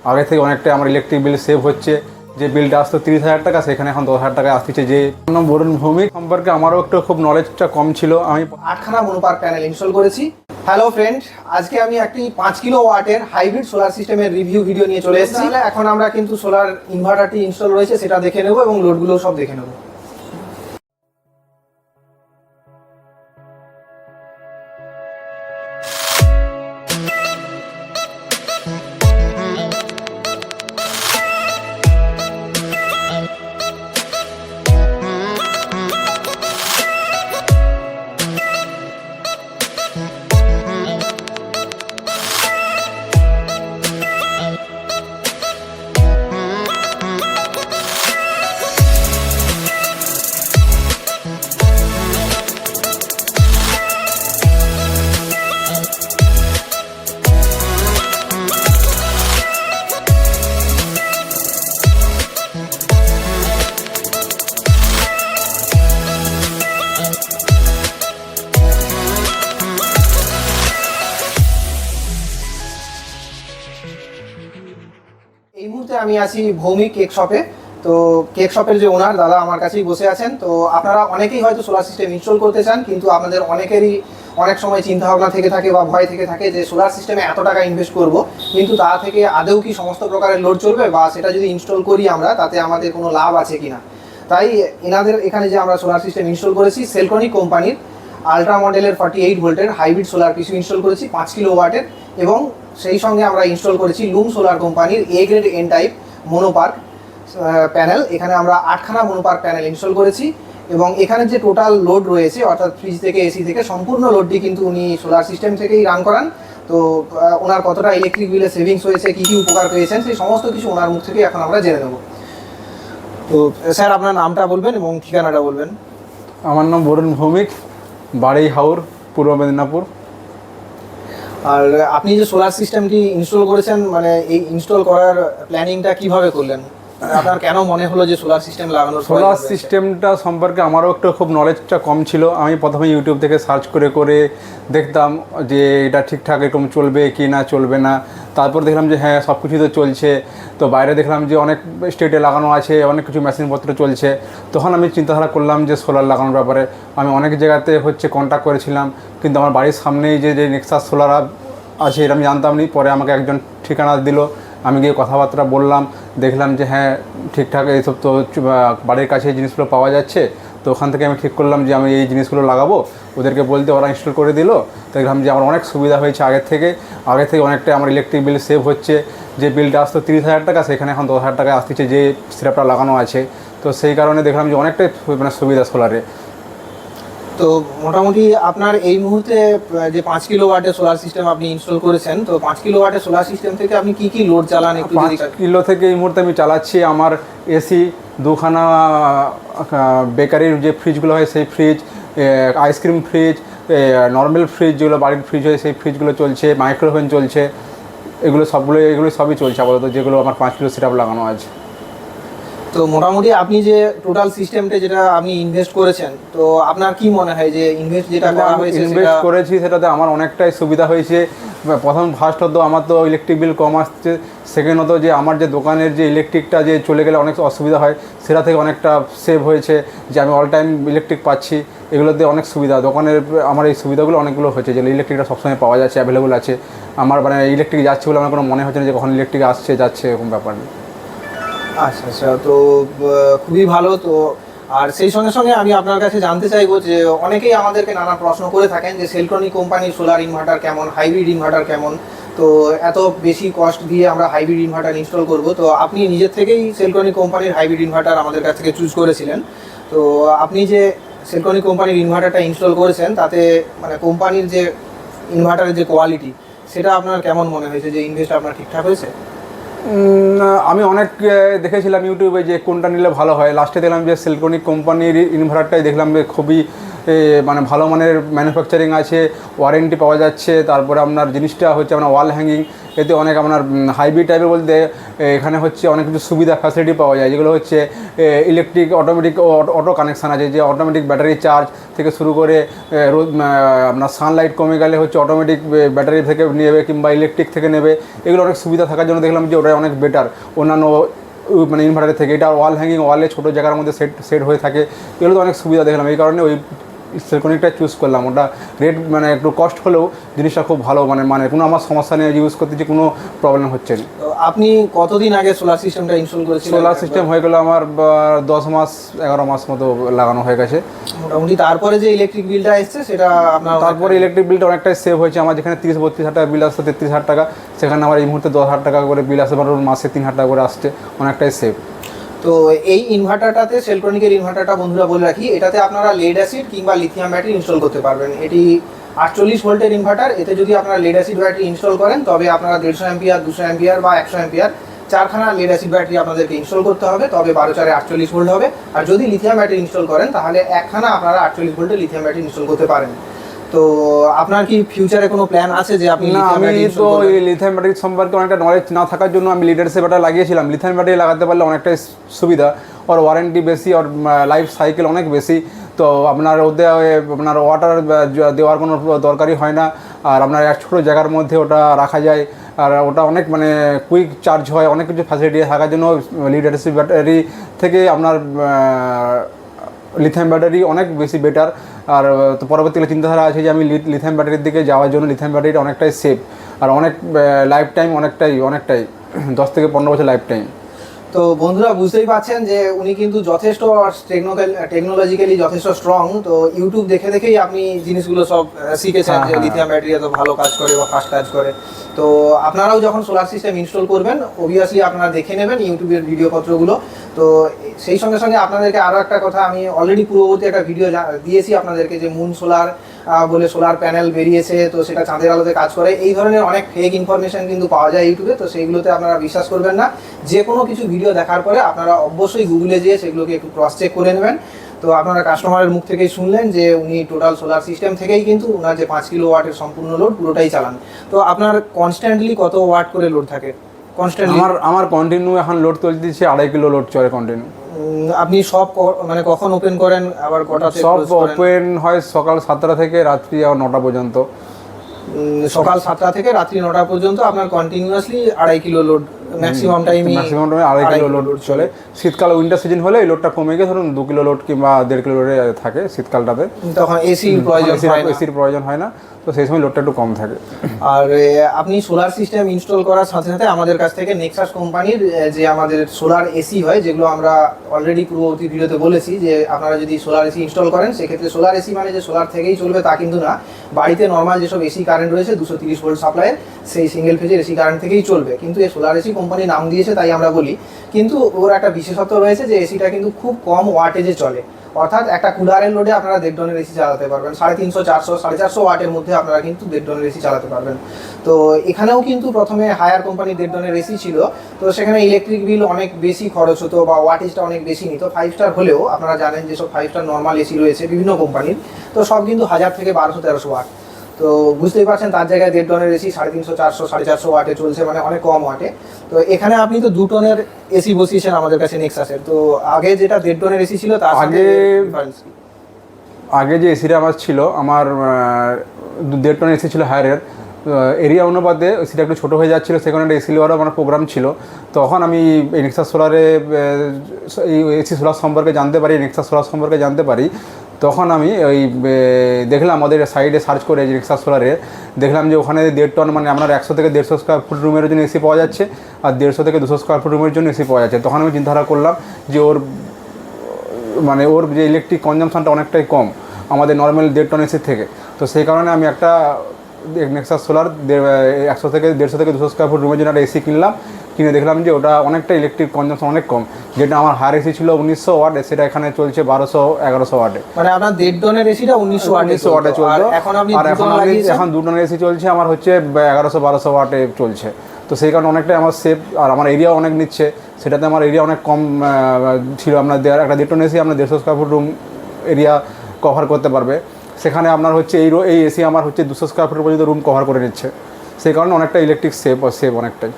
আগে থেকে অনেকটাই আমার ইলেকট্রিক বিল সেভ হচ্ছে। যে বিলটা আসতো 30,000 টাকা সেখানে এখন 10,000 টাকায় আসতেছে। যে বরুণ ভৌমিক সম্পর্কে আমারও একটু খুব নলেজটা কম ছিল। আমি 8খানা মনোপার্ক প্যানেল ইনস্টল করেছি। হ্যালো ফ্রেন্ড, আজকে আমি একটি 5 কিলো ওয়াটের হাইব্রিড সোলার সিস্টেমের রিভিউ ভিডিও নিয়ে চলে এসেছি। এখন আমরা কিন্তু সোলার ইনভার্টারটি ইনস্টল রয়েছে সেটা দেখে নেব এবং লোডগুলো সব দেখে নেব। এই মুহূর্তে আমি আছি ভৌমিক কেক শপে। তো কেক শপের যে ওনার দাদা আমার কাছেই বসে আছেন। তো আপনারা অনেকেই হয়তো সোলার সিস্টেম ইনস্টল করতে চান, কিন্তু আপনাদের অনেকেরই অনেক সময় চিন্তাভাবনা থেকে থাকে বা ভয় থেকে থাকে যে সোলার সিস্টেমে এত টাকা ইনভেস্ট করব, কিন্তু তা থেকে আদৌ কি সমস্ত প্রকারের লোড চলবে, বা সেটা যদি ইনস্টল করি আমরা তাতে আমাদের কোনো লাভ আছে কিনা। তাই এনাদের এখানে যে আমরা সোলার সিস্টেম ইনস্টল করেছি, সেলট্রনিক কোম্পানির আলট্রা মডেলের 48 ভোল্টের হাইব্রিড সোলার পিসু ইনস্টল করেছি 5 কিলো ওয়াটের, এবং সেই সঙ্গে আমরা ইনস্টল করেছি লুম সোলার কোম্পানির A grade N type mono PERC panel. এখানে আমরা 8খানা মনোপার্ক প্যানেল ইনস্টল করেছি, এবং এখানে যে টোটাল লোড রয়েছে অর্থাৎ ফ্রিজ থেকে এসি থেকে সম্পূর্ণ লোডটি কিন্তু উনি সোলার সিস্টেম থেকেই রান করান। তো ওনার কতটা ইলেকট্রিক বিলে সেভিংস হয়েছে, কী কী উপকার পেয়েছেন, সেই সমস্ত কিছু ওনার মুখ থেকে এখন আমরা জেনে নেব। তো স্যার, আপনার নামটা বলবেন এবং ঠিকানাটা বলবেন। আমার নাম বরুণ ভৌমিক, বাড়ি হাওর, পূর্ব মেদিনীপুর। আর আপনি যে সোলার সিস্টেমটি ইনস্টল করেছেন, মানে এই ইনস্টল করার প্ল্যানিংটা কিভাবে করলেন? আপনার কেন মনে হলো যে সোলার সিস্টেম লাগানোর? সোলার সিস্টেমটা সম্পর্কে আমারও একটু খুব নলেজটা কম ছিল। আমি প্রথমে ইউটিউব থেকে সার্চ করে করে দেখতাম যে এটা ঠিকঠাক এরকম চলবে কি না চলবে না। তারপর দেখলাম যে হ্যাঁ সব কিছু তো চলছে। তো বাইরে দেখলাম যে অনেক স্টেটে লাগানো আছে, অনেক কিছু মেশিনপত্র চলছে। তখন আমি চিন্তাধারা করলাম যে সোলার লাগানোর ব্যাপারে। আমি অনেক জায়গাতে কন্ট্যাক্ট করেছিলাম, কিন্তু আমার বাড়ির সামনেই যে নেক্সাস সোলার আছে এটা আমি জানতাম না। পরে আমাকে একজন ঠিকানা দিল, আমি গিয়ে কথাবার্তা বললাম, দেখলাম যে হ্যাঁ ঠিকঠাক এইসব তো বাড়ির কাছে এই জিনিসগুলো পাওয়া যাচ্ছে। তো ওখান থেকে আমি ঠিক করলাম যে আমি এই জিনিসগুলো লাগাবো। ওদেরকে বলতে ওরা ইনস্টল করে দিল। দেখলাম যে আমার অনেক সুবিধা হয়েছে আগের থেকে অনেকটাই আমার ইলেকট্রিক বিল সেভ হচ্ছে। যে বিলটা আসতো 30,000 টাকা সেখানে এখন 10,000 টাকায় আসতেছে, যে সিরাপটা লাগানো আছে। তো সেই কারণে দেখলাম যে অনেকটাই সুবিধা সোলারে। তো মোটামুটি আপনার এই মুহূর্তে যে 5 কিলো ওয়াটের সোলার সিস্টেম আপনি ইনস্টল করেছেন, তো 5 কিলো ওয়াটের সোলার সিস্টেম থেকে আপনি কি কি লোড চালান একটু? 5 কিলো থেকে এই মুহূর্তে আমি চালাচ্ছি আমার এসি, 2খানা বেকারির যে ফ্রিজগুলো হয় সেই fridge, ice cream fridge, normal fridge যেগুলো বাড়ির ফ্রিজ হয় সেই ফ্রিজগুলো চলছে, মাইক্রোওভেন চলছে। এগুলো সবই চলছে আপাতত, যেগুলো আমার 5 কিলো সিরাপ লাগানো আছে। তো মোটামুটি আপনি যে টোটাল সিস্টেমটা যেটা আপনি ইনভেস্ট করেছেন, তো আপনার কি মনে হয় যে ইনভেস্ট যেটা করা হয়েছে ইনভেস্ট করেছি সেটাতে আমার অনেকটাই সুবিধা হয়েছে। ফার্স্ট হতো আমার তো ইলেকট্রিক বিল কম আসছে, সেকেন্ড হতো যে আমার যে দোকানের যে ইলেকট্রিকটা যে চলে গেলে অনেক অসুবিধা হয়, সেটা থেকে অনেকটা সেভ হয়েছে যে আমি অল টাইম ইলেকট্রিক পাচ্ছি। এগুলোতে অনেক সুবিধা দোকানের, আমার এই সুবিধাগুলো অনেকগুলো হচ্ছে যে ইলেকট্রিকটা সবসময় পাওয়া যাচ্ছে, অ্যাভেলেবল আছে। আমার ইলেকট্রিক যাচ্ছে বলে আমার কোনো মনে হচ্ছে না যে কখন ইলেকট্রিক আসছে যাচ্ছে এরকম ব্যাপার নেই। আচ্ছা আচ্ছা, তো খুবই ভালো। তো আর সেই সঙ্গে সঙ্গে আমি আপনার কাছে জানতে চাইবো যে অনেকেই আমাদেরকে নানা প্রশ্ন করে থাকেন যে সেলট্রনিক কোম্পানির সোলার ইনভার্টার কেমন, হাইব্রিড ইনভার্টার কেমন, তো এত বেশি কস্ট দিয়ে আমরা হাইব্রিড ইনভার্টার ইনস্টল করব। তো আপনি নিজের থেকেই সেলট্রনিক কোম্পানির হাইব্রিড ইনভার্টার আমাদের কাছ থেকে চুজ করেছিলেন। তো আপনি যে সেলট্রনিক কোম্পানির ইনভার্টারটা ইনস্টল করেছেন, তাতে মানে কোম্পানির যে ইনভার্টারের যে কোয়ালিটি, সেটা আপনার কেমন মনে হয়েছে? যে ইনভেস্ট আপনার ঠিকঠাক হয়েছে? আমি অনেক দেখেছিলাম ইউটিউবে যে কোনটা নিলে ভালো হয়। লাস্টে দেখলাম যে সেলট্রনিক কোম্পানির ইনভার্টারটাই দেখলাম যে খুবই ভালো মানের ম্যানুফ্যাকচারিং আছে, ওয়ারেন্টি পাওয়া যাচ্ছে। তারপরে আপনার জিনিসটা হচ্ছে আপনার ওয়াল হ্যাঙ্গিং, এতে অনেক আপনার হাইব্রিড টাইপের বলতে এখানে অনেক কিছু সুবিধা ফ্যাসিলিটি পাওয়া যায়, যেগুলো ইলেকট্রিক অটোমেটিক অটো কানেকশান আছে, যে অটোমেটিক ব্যাটারি চার্জ, থেকে শুরু করে রোদ আপনার সানলাইট কমে গেলে হচ্ছে অটোমেটিক ব্যাটারি থেকে নেবে কিংবা ইলেকট্রিক থেকে নেবে, এগুলো অনেক সুবিধা থাকার জন্য দেখলাম যে ওটা অনেক বেটার অন্যান্য মানে ইনভার্টারের থেকে। এটা ওয়াল হ্যাঙ্গিং, ওয়ালে ছোটো জায়গার মধ্যে সেট হয়ে থাকে, এগুলো তো অনেক সুবিধা দেখলাম। এই কারণে ওই সেলকনিকটা চুজ করলাম। ওটা রেট মানে একটু কস্ট হলেও জিনিসটা খুব ভালো, মানে কোনো আমার সমস্যা নেই, ইউজ করতে যে কোনো প্রবলেম হচ্ছে না। তো আপনি কতদিন আগে সোলার সিস্টেমটা ইনস্টল করেছিলেন? সোলার সিস্টেম হয়ে গেলো আমার 10 মাস 11 মাস মতো লাগানো হয়ে গেছে মোটামুটি। তারপরে যে ইলেকট্রিক বিলটা এসছে সেটা আপনার তারপরে ইলেকট্রিক বিলটা অনেকটাই সেভ হয়েছে আমার। যেখানে 30-32 হাজার টাকা বিল আসছে, 33,000 টাকা, সেখানে আমার এই মুহূর্তে 10,000 টাকা করে বিল আসছে, মানে মাসে 3,000 টাকা করে আসছে, অনেকটাই সেভ। তো এই ইনভার্টারটাতে, সেলট্রনিকের ইনভার্টারটা বন্ধুরা বলে রাখি, এটাতে আপনারা লেড অ্যাসিড কিংবা লিথিয়াম ব্যাটারি ইনস্টল করতে পারবেন। এটি 48 ভোল্টের ইনভার্টার। এতে যদি আপনারা লেড অ্যাসিড ব্যাটারি ইনস্টল করেন তবে আপনারা 150 অ্যাম্পিয়ার, 200 অ্যাম্পিয়ার বা 100 অ্যাম্পিয়ার 4খানা লেড অ্যাসিড ব্যাটারি আপনাদেরকে ইনস্টল করতে হবে, তবে 12/4 48 ভোল্ট হবে। আর যদি লিথিয়াম ব্যাটারি ইনস্টল করেন তাহলে একখানা আপনারা 48 ভোল্টের লিথিয়াম ব্যাটারি ইনস্টল করতে পারেন। তো আপনার কি ফিউচারে কোনো প্ল্যান আছে যে আপনি? না, আমি তো এই লিথিয়াম ব্যাটারি সম্পর্কে অনেকটা নলেজ না থাকার জন্য আমি লিড অ্যাসিড ব্যাটারি লাগিয়েছিলাম। লিথিয়াম ব্যাটারি লাগাতে পারলে অনেকটাই সুবিধা, ওর ওয়ারেন্টি বেশি, ওর লাইফ সাইকেল অনেক বেশি। তো আপনার ওতে আপনার ওয়াটার দেওয়ার কোনো দরকারই হয় না, আর আপনার এক ছোটো জায়গার মধ্যে ওটা রাখা যায়, আর ওটা অনেক মানে কুইক চার্জ হয়, অনেক কিছু ফ্যাসিলিটি থাকার জন্য লিড অ্যাসিড ব্যাটারি থেকে আপনার লিথিয়াম ব্যাটারি অনেক বেশি বেটার। আর তো পরবর্তীকালে চিন্তাধারা আছে যে আমি লিথিয়াম ব্যাটারির দিকে যাওয়ার জন্য। লিথিয়াম ব্যাটারিটা অনেকটাই সেফ, আর অনেক লাইফ টাইম অনেকটাই 10 থেকে 15 বছর লাইফ টাইম। তো বন্ধুরা বুঝতেই পারছেন যে উনি কিন্তু যথেষ্ট টেকনোলজিক্যালি যথেষ্ট স্ট্রং। তো ইউটিউব দেখে দেখেই আপনি জিনিসগুলো সব শিখেছেন যে লিথিয়াম ব্যাটারি এত ভালো কাজ করে বা ফাস্ট কাজ করে। তো আপনারাও যখন সোলার সিস্টেম ইনস্টল করবেন অবভিয়াসলি আপনারা দেখে নেবেন ইউটিউবের ভিডিও পত্রগুলো। তো সেই সঙ্গে সঙ্গে আপনাদেরকে আরও একটা কথা, আমি অলরেডি পূর্ববর্তী একটা ভিডিও দিয়েছি আপনাদেরকে যে মুন সোলার বলে সোলার প্যানেল বেরিয়েছে, তো সেটা চাঁদের আলোতে কাজ করে। এই ধরনের অনেক ফেক ইনফরমেশন কিন্তু পাওয়া যায় ইউটিউবে, তো সেইগুলোতে আপনারা বিশ্বাস করবেন না। যে কোনো কিছু ভিডিও দেখার পরে আপনারা অবশ্যই গুগলে যেয়ে সেগুলোকে একটু ক্রস চেক করে নেবেন। তো আপনারা কাস্টমারের মুখ থেকেই শুনলেন যে উনি টোটাল সোলার সিস্টেম থেকেই কিন্তু ওনার যে 5 কিলো ওয়াটের সম্পূর্ণ লোড পুরোটাই চালান। তো আপনার কনস্ট্যান্টলি কত ওয়াট করে লোড থাকে কনস্ট্যান্টলি? আমার কন্টিনিউ এখন লোড চলতেছে 2.5 কিলো লোড চলে কন্টিনিউ। আপনি সব মানে কখন ওপেন করেন আবার কটাতে? সব ওপেন হয় সকাল 7টা থেকে রাত্রি 9টা পর্যন্ত। সকাল 7টা থেকে রাত্রি 9টা পর্যন্ত আপনার কন্টিনিউয়াসলি 2.5 কিলো লোড ম্যাক্সিমাম টাইমে 2.5 কিলো লোড চলে। শীতকাল উইন্টার সিজন হলে এই লোডটা কমে গিয়ে ধরুন 2 কিলো লোড কিংবা 1.5 কিলো লোডে থাকে শীতকালটাতে। তখন এসির প্রয়োজন হয় না, তো সেই সময় লোডটা একটু কম থাকে। আর আপনি সোলার সিস্টেম ইনস্টল করার সাথে সাথে আমাদের কাছ থেকে নেক্সাস কোম্পানির যে আমাদের সোলার এসি হয়, যেগুলো আমরা অলরেডি পূর্ববর্তী ভিডিওতে বলেছি যে আপনারা যদি সোলার এসি ইনস্টল করেন সেক্ষেত্রে সোলার এসি মানে যে সোলার থেকেই চলবে তা কিন্তু না। বাড়িতে নর্মাল যেসব এসি কারেন্ট রয়েছে 230 ভোল্ট সাপ্লাইয়ের, সেই সিঙ্গেল ফেজের এসি কারেন্ট থেকেই চলবে। কিন্তু এই সোলার এসি কোম্পানি নাম দিয়েছে তাই আমরা বলি, কিন্তু ওর একটা বিশেষত্ব রয়েছে যে এসিটা কিন্তু খুব কম ওয়াটেজে চলে। অর্থাৎ একটা কুলারের লোডে আপনারা 1.5 টনের এসি চালাতে পারবেন, 350, 400, 450 ওয়াটের মধ্যে আপনারা কিন্তু 1.5 টনের এসি চালাতে পারবেন। তো এখানেও কিন্তু প্রথমে হায়ার কোম্পানি 1.5 টনের এসি ছিল, তো সেখানে ইলেকট্রিক বিল অনেক বেশি খরচ হতো বা ওয়াটেজটা অনেক বেশি নিত। 5 স্টার হলেও আপনারা জানেন যেসব 5 স্টার নর্মাল এসি রয়েছে বিভিন্ন কোম্পানির, তো সব কিন্তু 1000 থেকে 1200-1300 ওয়াট। তো বুঝতেই পারছেন তার জায়গায় 1.5 টনের এসি 350, 400, 450 ওয়াটে চলছে, মানে অনেক কম ওয়াটে। তো এখানে আপনি তো 2 টনের এসি বসিয়েছেন আমাদের কাছে নেক্সাসের। তো আগে যেটা 1.5 টনের এসি ছিল তার আগে যে এসিটা আমার ছিল, আমার 1.5 টনের এসি ছিল হায়ারের। এরিয়া অনুপাতে সেটা একটু ছোটো হয়ে যাচ্ছিলো, সেখানে একটা এসি নেওয়ারও আমার প্রোগ্রাম ছিল। তখন আমি এই নেক্সাস সোলারে এই এসি সোলার সম্পর্কে জানতে পারি, নেক্সাস সোলার সম্পর্কে জানতে পারি। তখন আমি ওই দেখলাম আমাদের সাইডে সার্চ করে নেক্সাস সোলারে, দেখলাম যে ওখানে 1.5 টন মানে আপনার 100 থেকে 150 স্কোয়ার ফুট রুমের জন্য এসি পাওয়া যাচ্ছে, আর 150 থেকে 200 স্কোয়ার ফুট রুমের জন্য এসি পাওয়া যাচ্ছে। তখন আমি চিন্তাধারা করলাম যে ওর যে ইলেকট্রিক কনজামশনটা অনেকটাই কম আমাদের নর্মাল 1.5 টন এসির থেকে। তো সেই কারণে আমি একটা নেক্সাস সোলার 100 থেকে 150 থেকে 200 স্কোয়ার ফুট রুমের জন্য একটা এসি কিনে দেখলাম যে ওটা অনেকটা ইলেকট্রিক কনজামশন অনেক কম। যেটা আমার হায়ার এসি ছিল 1900 ওয়াট, সেটা এখানে চলছে 1200-1100 ওয়াটে। মানে আপনার 1.5 টনের এসিটা 1900 ওয়াটে চলতো, আর এখন এখন 2 টনের এসি চলছে আমার হচ্ছে 1100-1200 ওয়াটে চলছে। তো সেই কারণে অনেকটাই আমার সেফ, আর আমার এরিয়া অনেক নিচ্ছে। সেটাতে আমার এরিয়া অনেক কম ছিল। আপনার একটা 1.5 টন এসি আপনার 150 square foot room area cover করতে পারবে। সেখানে আপনার হচ্ছে এই এসি আমার হচ্ছে 200 স্কোয়ার ফুট পর্যন্ত রুম কভার করে নিচ্ছে। সেই কারণে অনেকটা ইলেকট্রিক সেভ অনেকটাই।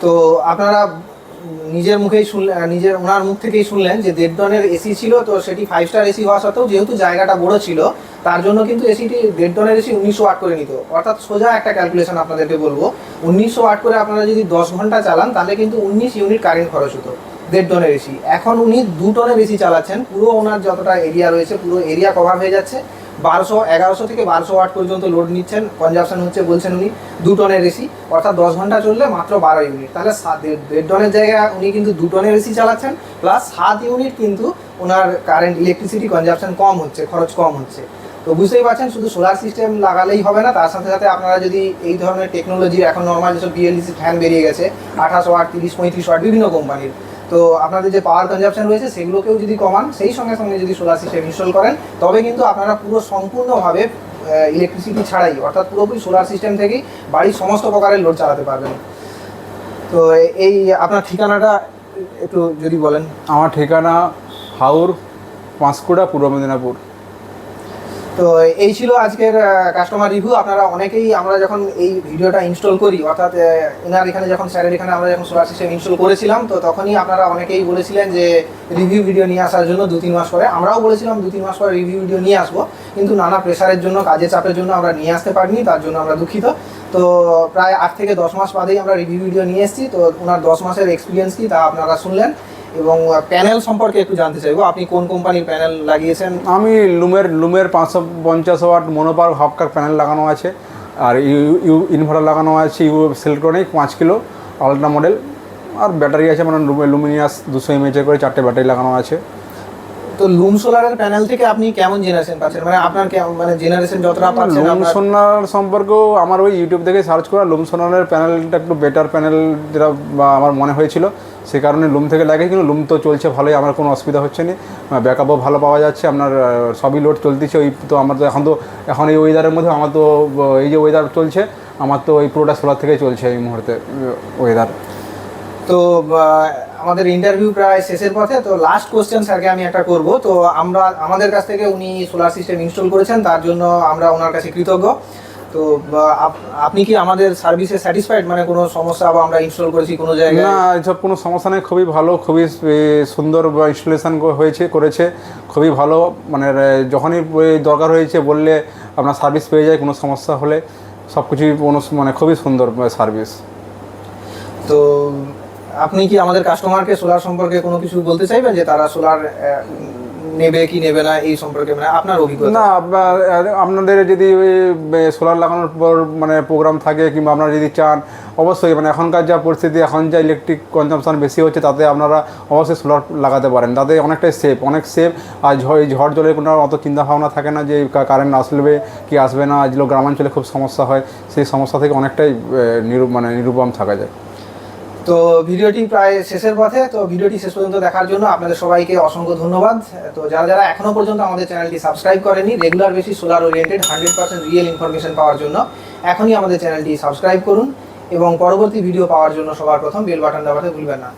তো আপনারা নিজের মুখেই শুনলেন, ওনার মুখ থেকেই শুনলেন যে 1.5 টনের এসি ছিল, তো সেটি 5 স্টার এসি হওয়া সত্ত্বেও যেহেতু জায়গাটা বড় ছিল তার জন্য কিন্তু এসিটি 1.5 টনের এসি 1900 ওয়াট করে নিত। অর্থাৎ সোজা একটা ক্যালকুলেশন আপনাদেরকে বলবো, 1900 ওয়াট করে আপনারা যদি 10 ঘন্টা চালান তাহলে কিন্তু 19 ইউনিট কারেন্ট খরচ হতো 1.5 টনের এসি। এখন উনি 2 টনের এসি চালাচ্ছেন, পুরো ওনার যতটা এরিয়া রয়েছে পুরো এরিয়া কভার হয়ে যাচ্ছে, 1100 থেকে 1200 ওয়াট পর্যন্ত লোড নিচ্ছেন, কনজাম্পশন হচ্ছে বলছেন উনি 2 টনের এসি, অর্থাৎ 10 ঘন্টা চললে মাত্র 12 ইউনিট। তাহলে 1.5 টনের জায়গায় উনি কিন্তু 2 টনের এসি চালাচ্ছেন, প্লাস 7 ইউনিট কিন্তু ওনার কারেন্ট ইলেকট্রিসিটি কনজাম্পশন কম হচ্ছে, খরচ কম হচ্ছে। তো বুঝতেই পারছেন শুধু সোলার সিস্টেম লাগালেই হবে না, তার সাথে সাথে আপনারা যদি এই ধরনের টেকনোলজির এখন নর্মাল যেসব বিএলডিসি ফ্যান বেরিয়ে গেছে 28 ওয়াট 30-35 ওয়াট বিভিন্ন কোম্পানির, তো আপনাদের যে পাওয়ার কনজাম্পশন রয়েছে সেগুলোকেও যদি কমান, সেই সঙ্গে সঙ্গে যদি সোলার সিস্টেম ইনস্টল করেন, তবে কিন্তু আপনারা পুরো সম্পূর্ণভাবে ইলেকট্রিসিটি ছাড়াই, অর্থাৎ পুরোপুরি সোলার সিস্টেম থেকেই বাড়ির সমস্ত প্রকারের লোড চালাতে পারবেন। তো এই আপনার ঠিকানাটা একটু যদি বলেন। আমার ঠিকানা হাওর, পাঁশকুড়া, পূর্ব মেদিনীপুর। তো এই ছিল আজকের কাস্টমার রিভিউ। আপনারা অনেকেই, আমরা যখন এই ভিডিওটা ইনস্টল করি, অর্থাৎ এনার এখানে যখন স্যারের এখানে আমরা যখন সোলার সিস্টেম ইনস্টল করেছিলাম, তো তখনই আপনারা অনেকেই বলেছিলেন যে রিভিউ ভিডিও নিয়ে আসার জন্য 2-3 মাস পরে। আমরাও বলেছিলাম 2-3 মাস পরে রিভিউ ভিডিও নিয়ে আসবো, কিন্তু নানা প্রেশারের জন্য, কাজের চাপের জন্য আমরা নিয়ে আসতে পারিনি, তার জন্য আমরা দুঃখিত। তো প্রায় 8 থেকে 10 মাস বাদেই আমরা রিভিউ ভিডিও নিয়ে এসেছি। তো ওনার 10 মাসের এক্সপিরিয়েন্স কি তা আপনারা শুনলেন, এবং প্যানেল সম্পর্কে একটু জানতে চাইবো, আপনি কোন কোম্পানির প্যানেল লাগিয়েছেন? আমি লুমের 550 ওয়াট মনোপার হাফকার প্যানেল লাগানো আছে, আর ইনভার্টার লাগানো আছে সেলট্রনিক 5 কিলো আলট্রা মডেল, আর ব্যাটারি আছে মানে লুমিনিয়াস 200 mAh করে 4টে ব্যাটারি লাগানো আছে। তো লুম সোলারের প্যানেল থেকে আপনি কেমন জেনারেশন পাচ্ছেন, মানে আপনার মানে জেনারেশন যতটা পাচ্ছেন? লুম সোলার সম্পর্কেও আমার ওই ইউটিউব থেকে সার্চ করা, লুম সোলারের প্যানেলটা একটু বেটার প্যানেল যেটা আমার মনে হয়েছিল, সে কারণে লুম থেকে লাগে। কিন্তু লুম তো চলছে ভালোই, আমার কোনো অসুবিধা হচ্ছে না, ব্যাকআপও ভালো পাওয়া যাচ্ছে, আপনার সবই লোড চলতেছে। ওই তো আমার তো এখন এই ওয়েদারের মধ্যে আমার তো এই যে ওয়েদার চলছে, আমার তো এই পুরোটা সোলার থেকেই চলছে এই মুহূর্তে ওয়েদার। তো আমাদের ইন্টারভিউ প্রায় শেষের পথে, তো লাস্ট কোশ্চেন স্যারকে আমি একটা করব। তো আমাদের কাছ থেকে উনি সোলার সিস্টেম ইনস্টল করেছেন, তার জন্য আমরা ওনার কাছে কৃতজ্ঞ। তো আপনি কি আমাদের সার্ভিসে স্যাটিসফাইড, মানে কোনো সমস্যা বা আমরা ইনস্টল করেছি কোনো জায়গায়? না, এসব কোনো সমস্যা নেই, খুবই ভালো, খুবই সুন্দর ইনস্টলেশন করেছে, খুবই ভালো। মানে যখনই দরকার হয়েছে বললে আপনার সার্ভিস পেয়ে যায়, কোনো সমস্যা হলে সব কিছুই মানে খুবই সুন্দর সার্ভিস। তো আপনি কি আমাদের কাস্টমারকে সোলার সম্পর্কে কোনো কিছু বলতে চাইবেন, যে তারা সোলার নেবে কি নেবে না এই সম্পর্কে, মানে আপনার অভিজ্ঞতা? না, আপনাদের যদি সোলার লাগানোর পর মানে প্রোগ্রাম থাকে, কিংবা আপনারা যদি চান, অবশ্যই মানে এখনকার যা পরিস্থিতি, এখন যা ইলেকট্রিক কনজাম্পশন বেশি হচ্ছে, তাতে আপনারা অবশ্যই সোলার লাগাতে পারেন, তাতে অনেকটাই অনেক সেফ। আর ঝড় জলের কোনো অত চিন্তাভাবনা থাকে না যে কারেন্ট আসবে কি আসবে না, যেগুলো গ্রামাঞ্চলে খুব সমস্যা হয়, সেই সমস্যা থেকে অনেকটাই নিরুপম থাকা যায়। তো ভিডিওটি প্রায় শেষের পথে, তো ভিডিওটি শেষ পর্যন্ত দেখার জন্য আপনাদের সবাইকে অসংখ্য ধন্যবাদ। তো যারা এখনো পর্যন্ত আমাদের চ্যানেলটি সাবস্ক্রাইব করেনি, regular basis solar oriented 100% real information পাওয়ার জন্য এখনই আমাদের চ্যানেলটি সাবস্ক্রাইব করুন, এবং পরবর্তী ভিডিও পাওয়ার জন্য সবার প্রথম বেল বাটন দাবাতে ভুলবেন না।